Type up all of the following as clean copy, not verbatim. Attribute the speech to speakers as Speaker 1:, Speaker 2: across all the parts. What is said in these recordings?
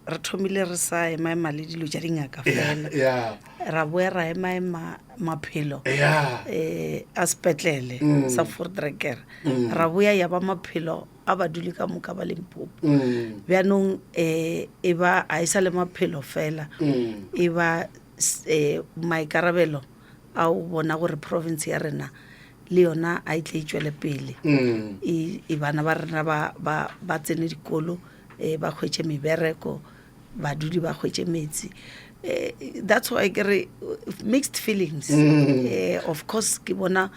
Speaker 1: re thomile re sa ema le dilo tša dingaka fela ra boya ra ema maphelo a sepetlele sa Voortrekker ra boya ya ba maphelo a baduli ka moka ba Limpopo bjanong e ba a isa le maphelo fela e ba maikarabelo a o bona gore province ya rena le yona a itle itšwele pele e bana ba rena ba tsene dikolo ba hwetše mebereko badudi ba hwetše metsi that's why ke re mixed feelings of course ke bona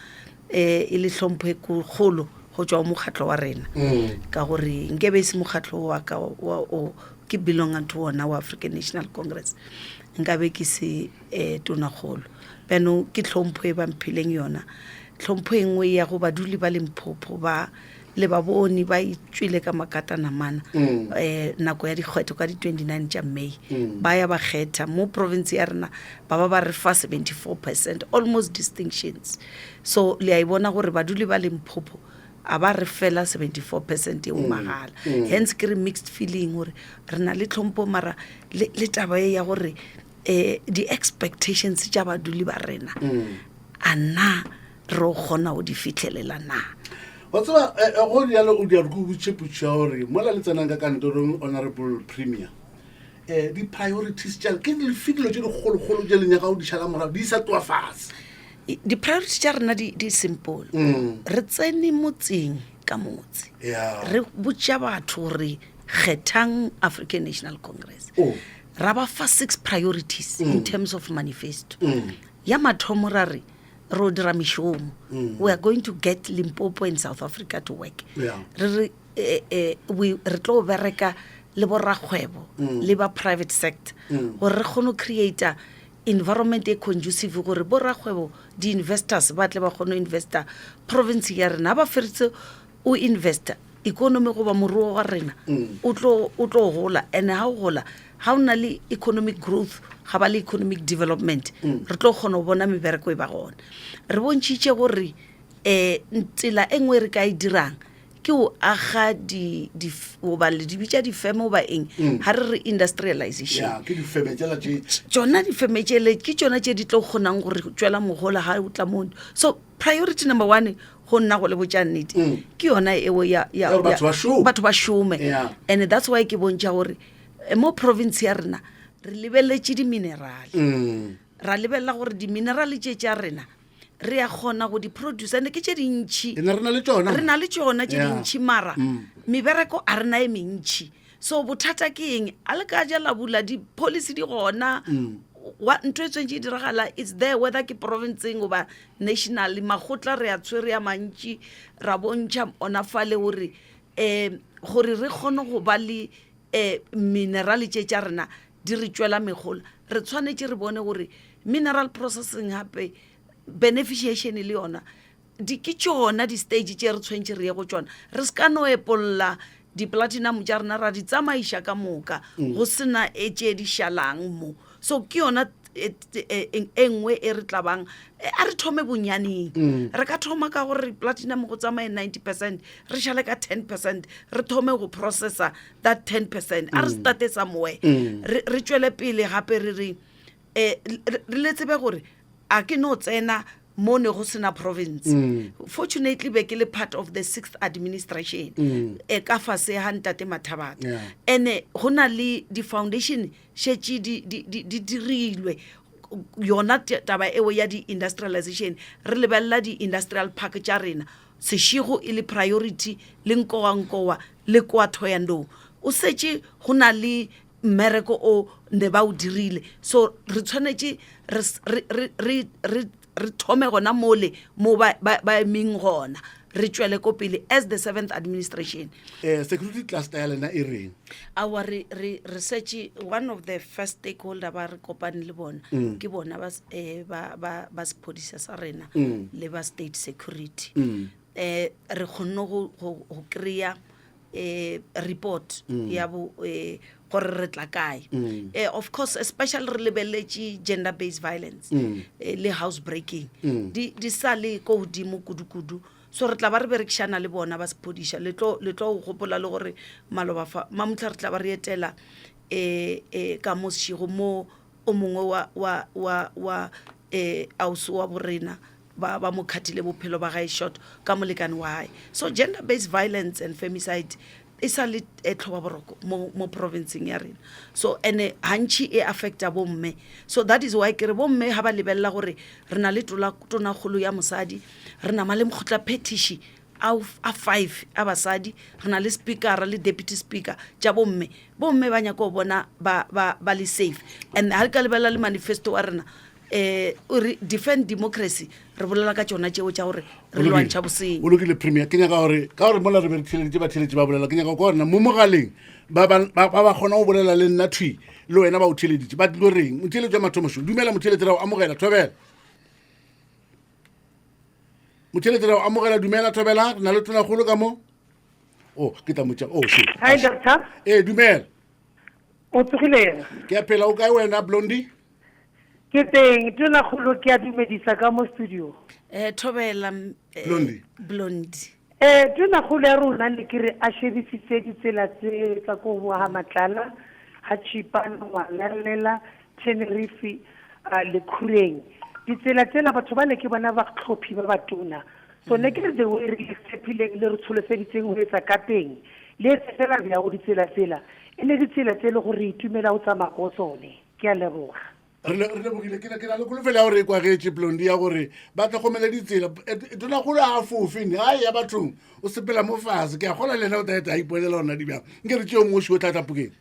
Speaker 1: e le hlompho e kgolo go tšwa mokgatlo wa rena ka gore nke be se mokgatlo wa ka ke belong to wona wa African National Congress nka be ke se tonakgolo beno ke hlompho e ba mphileng yona hlompho engwe ya go baduli ba Limpopo ba le ba bone ba itšwile ka makatana mana nako ya dikgetho ka di 29 tša May ba ya ba kgetha mo province ya rena ba re fa 74% almost distinctions so le a bona gore baduli ba Limpopo a ba re fela 74% e o magala hence ke re mixed feeling gore re na le tlhompho mara le taba ya gore the expectations tša baduli ba rena a na re o kgona go di fitlhelela na
Speaker 2: wa tseba go dialo o di a go botšepotša gore mola le tsenang ka kantorong honorable premier di-priorities tša ke dilo tše dikgolokgolo tše lenyaka go di šala morago di sa toa fase
Speaker 1: di-priorities tša rena di simple re tsene motseng ka motse re botša batho gore kgethang African National Congress ra ba fa 6 priorities in terms of manifesto ya mathomo ra re ro dira mishomo we are going to get Limpopo and South Africa to work re tlo bereka le borrakgwebo le ba private sector gore re kgone create environment e conducive gore borrakgwebo di investors ba tle ba kgone investor province ya rena ba feritse o investor economy go ba moruo wa rena o tlo gola and ha o gola ha o na le economic growth ga ba le economic development re tlo kgona go bona mebereko e ba gona re bontšhitše gore tsela engwe re ka e dirang ke o aga goba le di bitša difeme ba eng ga re re industrialization tšona difeme tšele ke tšona tše di tlo kgonang gore tšwela mogola ga o tla mono so priority number 1 go nna go le botša nnete ke yona eo ya batho ba šome and that's why ke bontša gore mo province ya rena re lebeletše di-minerale ra lebelela gore di-minerale tše tša rena re a kgona go di-produce ande ke tše dintšhi re na le tšona tše dintšhi mara mebereko a rena e mentšhi so bothata ke eng a le ka jala bula di-policy di gona ntho e tswentše e diragala it's there whether ke provinceng goba national magotla re a tshwere ya mantši ra bontšha ona fale gore re kgone go ba le minerale tše tša rena di re tšwela megola re tshwanetse re bone gore mineral processing hape beneficiation le yona ke tšona di-stage tše re tshwanetse re ye go tšona re se ka no epolola di-platinum tša rena ra di tsamaiša ka moka go sena e tše di šalang mo so ke yona engwe e re tlabang a re thome bonyaneng re ka thoma ka gore platinum go tsamaye 90% re šale ka 10% re thome go processa that 10% a re starte somewhere re tšwele pele gape re le tsebe gore a ke no tsena mo ne go sena province fortunately be ke le part of the 6th administration ka fase ha Ntate Mathabata ene go na le di-foundation šetše di dirilwe yona taba eo ya di-industrialization re lebelela di-industrial park tša rena sešego e le priority le nkowa le kwa Thohoyandou o setše go na le mmereko o ne ba o dirile so re tshwanetse re thome gona mole mo ba emeng gona re tšwele ko pele as the 7th administration
Speaker 2: security cluster ya lena e reng
Speaker 1: our research one of the first stakeholder ba re kopane le bona ke bona ba sepodisa sa rena le ba state security re kgonne go kry-a report ya bo gore re tla kae of course especially re lebeletše gender based violence le house breaking di sa le ko godimo kudu so re tla ba re berekšana le bona ba sepodiša le tlo gopola le gore maloba fa mamotla re tla ba re etela ka mosigo mo o mongwe wa ausi wa borena ba mo khathile bophelo ba gae short ka molekane wa hae. So gender based violence and femicide e sa le tlhoba boroko mo provinceng ya rena. So ene hantši e affecta bomme. So that is why ke re bomme ha ba lebella gore re na le tonakgolo ya mosadi, re na le mokgotla petition a 5 a basadi, re na le speaker le deputy speaker tša bomme ba nyaka go bona ba le safe. And ha ka lebella le manifesto wa rena defend democracy, re bolela ka tsona tšeo tša gore re lwantšha bosenyi.
Speaker 2: O lokile premier ke nyaka gore ka gore mola re be theletše ba bolela ke nyaka go bona mo mogaleng ba kgona go bolela le nna thui le wena ba o theleditše ba tlo reng motheletši wa mathomošo. Dumela motheletši ra go amogela thobela. Motheletši ra go amogela dumela thobela, re na le tonakgolo ka mo. Ke tla motša
Speaker 3: Hi doctor.
Speaker 2: Dumela.
Speaker 3: O tsogile?
Speaker 2: Ke a phela o kae wena Blondie?
Speaker 3: Ke teng tonakgolo ke a dumedisa ka mo studio.
Speaker 1: Thobela Blondie.
Speaker 3: Tonakgolo ya rona ne ke re a shebisitse ditsela tse tsa go boa matlala ha Chipana Ngwanalela Tenerife le Khureng. Ditsela tsela batho ba ne ke bona ba tlhophi ba batona. So ne ke re the way re sepileng le re tsholofeditseng ho etsa ka teng le tsela ya go ditsela tsela ene ditsela tsele gore itumela o tsamaya go tsone. Ke a leboga.
Speaker 2: re bogile ke na le kolofela gore e kwagetse Blondie ya gore ba tlhokomele ditsela tonakgolo a fofene ga ya bathong o sepela mo fase ke a gola lena o taeta a iponela ona dibjang nke re tšeo mo o tlatapokeng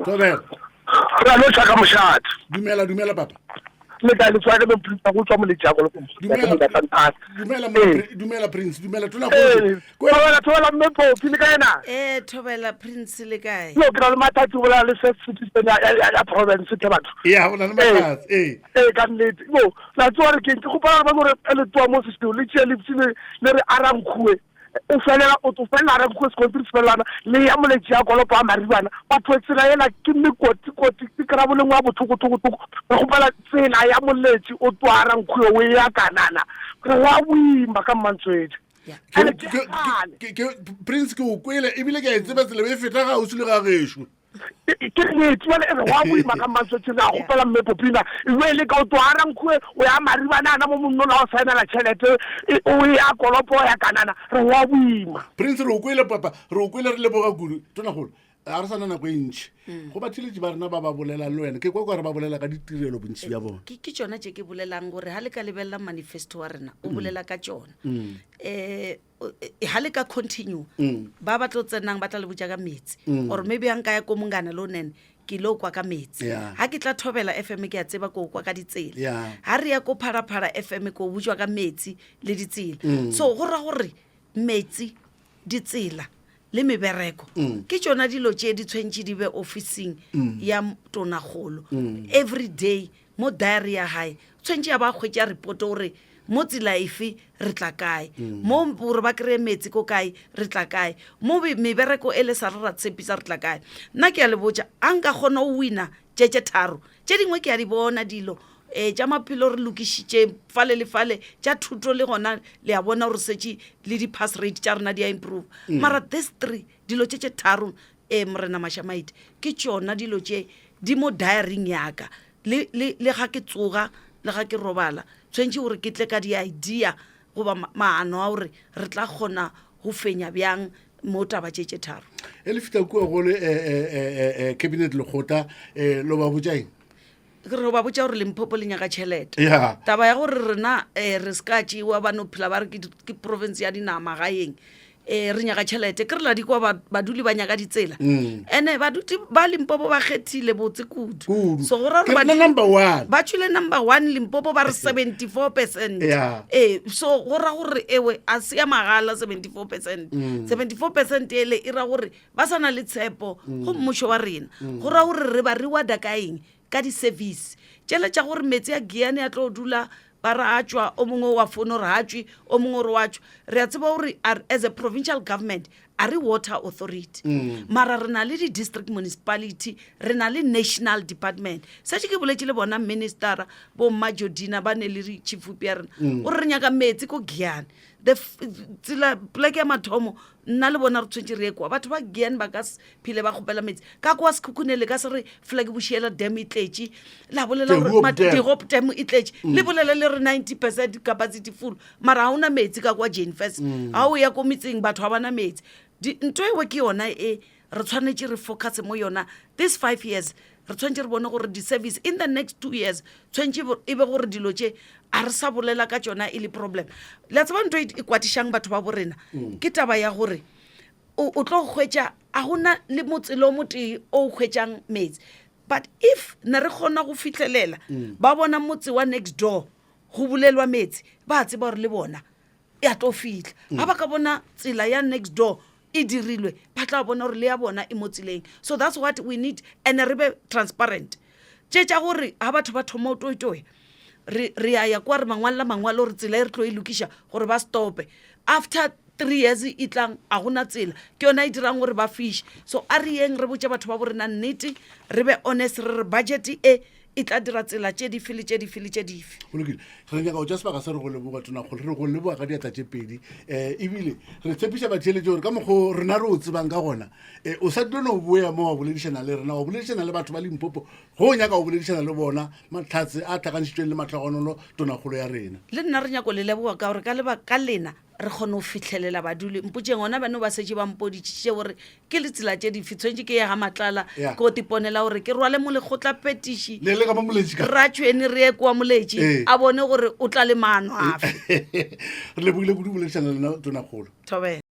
Speaker 2: Thobela.
Speaker 4: Ra lo tshaka moshate.
Speaker 2: Dumela papa.
Speaker 4: Le ka le tswa ke be prince go tswa mo le jago le go.
Speaker 2: Dumela prince, dumela tona
Speaker 4: go. Ko ba thola mme po pele ka ena.
Speaker 1: Thobela prince le kae?
Speaker 4: No ke le mathatsi go la le citizen ya province ke batho.
Speaker 2: Ya go na le mathatsi.
Speaker 4: Ka nnete. Go la tswa re ke go pa ba gore le tswa mo sestolo le tshele le re arang khue. O felela o to fela ra go se kontri felana le ya moletsi ya kolopa maribana ba photsela ela ke mekoti ke kra boleng wa botho go go go pala tsela ya moletsi o twara nkhuo we ya kanana re wa buima ka mantswedi
Speaker 2: prince ke o kwele e bile ke a tseba tsela be feta ga o se le ga gesho
Speaker 4: ke ne tswala e wa buima ka mantswedi na go pala mme popina e le ka o twara nkhuo o ya maribana na mo monno la o saena la chelete o ya kolopa ya kanana re wa buima
Speaker 2: prince re o kwele papa re o kwele re le boga kudu tona golo a re sana nako e ntši go batheletši ba rena ba bolela le wena ke kwa re ba bolela ka ditirelo bontši ya bona
Speaker 1: ke tsona tše ke bolelang gore ha le ka lebelela manifesto wa rena o bolela ka tsona ha le ka continue ba tlo tsenang ba tla le botša ka metsi or maybe ang ka ya ko mongana lo nene ke lo kwa ka metsi ha ke tla Thobela FM ke a tseba ko kwa ka ditsela ha re ya ko Pharapara FM ko botšwa ka metsi le ditsela so go ra gore metsi ditsela le mebereko ke tsona dilo tše di tshwentše di be officing ya tonakgolo every day mo diary ya hae tshwentše ya ba hwetša report gore mo tsela efe re tla kae mo gore ba kry metsi ko kae re tla kae mo mebereko e le sa re ra tshepisa re tla kae nna ke a le botša a nka kgona o wina tše tharo tše dingwe ke a di bona dilo tša maphelo re lokišitše fale le fale tša thuto le gona le a bona gore setše le di-pass rate tša rena di a improve mara this 3 dilo tše tharo morena Mashamaite ke tšona dilo tše di mo diaring yaka le ga ke tsoga le ga ke robala tshwentše gore ke tle ka di-idea goba maano a gore re tla kgona go fenya bjang mo taba tše tharo
Speaker 2: e le fita kua go le cabinet lekgota lo ba botšaeng
Speaker 1: re ba botša gore Limpopo le nyaka tšhelete taba ya gore rena re ska tšewa ba no phela ba re ke province ya dinama gaeng re nyaka tšhelete ke re la dikwa baduli ba nyaka ditsela ene baduti ba Limpopo ba kgethile botse kudu so go ra re ba tšwile number 1 Limpopo ba re 74% so go ra gore ewe a se ya magala 74% 74% ele e ra gore ba sana le tshepo go mmušo wa rena go ra gore re ba reward kaeng ka di-service tšele tša gore metsi a giane a tlo dula ba re a tšwa o mongwe wa fono re a tšwe o mongwe re wa tšwa re a tseba gore as a provincial government a re water authority mara re na le di-district municipality re na le national department setše ke boletše le bona ministera bo Majodina ba ne le chief whip ya rena o re nyaka metsi ko giane tsela poleke ya mathomo nna le bona re tshwentse re ekwa batho ba gian ba ka phile ba kgopela metsi ka kwa sekhukhunele ka se re flag bushiela dam e tletše la bolela gore di-hope dam e tletše le bolela le re 90% capacity full mara ga ona metsi ka kwa Jane First ga o ya ko metseng batho ba bana metsi ntho ewe ke yona e re tshwanetse re focus mo yona this 5 years re tshwanetse re bone gore di-service in the next 2 years tshwanetse e be gore dilo tše a re sa bolela ka tšona e le problem la tseba ntho e kwatišang batho ba borena ke taba ya gore o tlo hwetša a gona le motselo motee o hwetšang metsi but if ne re kgona go fitlhelela ba bona motse wa next door go bulelwa metsi ba tseba gore le bona e a tlo fitlha ga ba ka bona tsela ya next door e dirilwe ba tla bona gore le ya bona e mo tseleng so that's what we need and re be transparent tša gore ga batho ba thoma o toitoe re a ya kwa re mangwala mangwala gore tsela e re tlo e lokiša gore ba stope after 3 years e tlang a gona tsela ke yona e dirang gore ba fish so a re yeng re botse batho ba borena nnete re be honest re budget e tla dira tsela tše di file tše di file tše dife
Speaker 2: o lokile re nyaka o tša sebaka se re go leboga tona gore re go leboga ka diatla tše pedi ebile re tshepiša batheeletše gore ka mokgo rena re o tsebang ka gona o sa tlo no boya mo wa boledišana le rena wa boledišana le batho ba Limpopo go nyaka o boledišana le bona matlhatse a tlhakanšitšweng le matlhagonolo tonakgolo ya rena
Speaker 1: le nna re nyako le leboga ka gore ka lebaka lena re kgone go fitlhelela badule mpotšeng ona bane ba setse ba mpoditšitše gore ke le tsela tše dife tshwentse ke ya ga matlala ko tiponela gore ke rwale mo lekgotla petiši ra tšhweni re ekwa moletši a bone gore o tla le maano afe
Speaker 2: re lebogile kudu boledišana lena tonakgolo
Speaker 1: thobela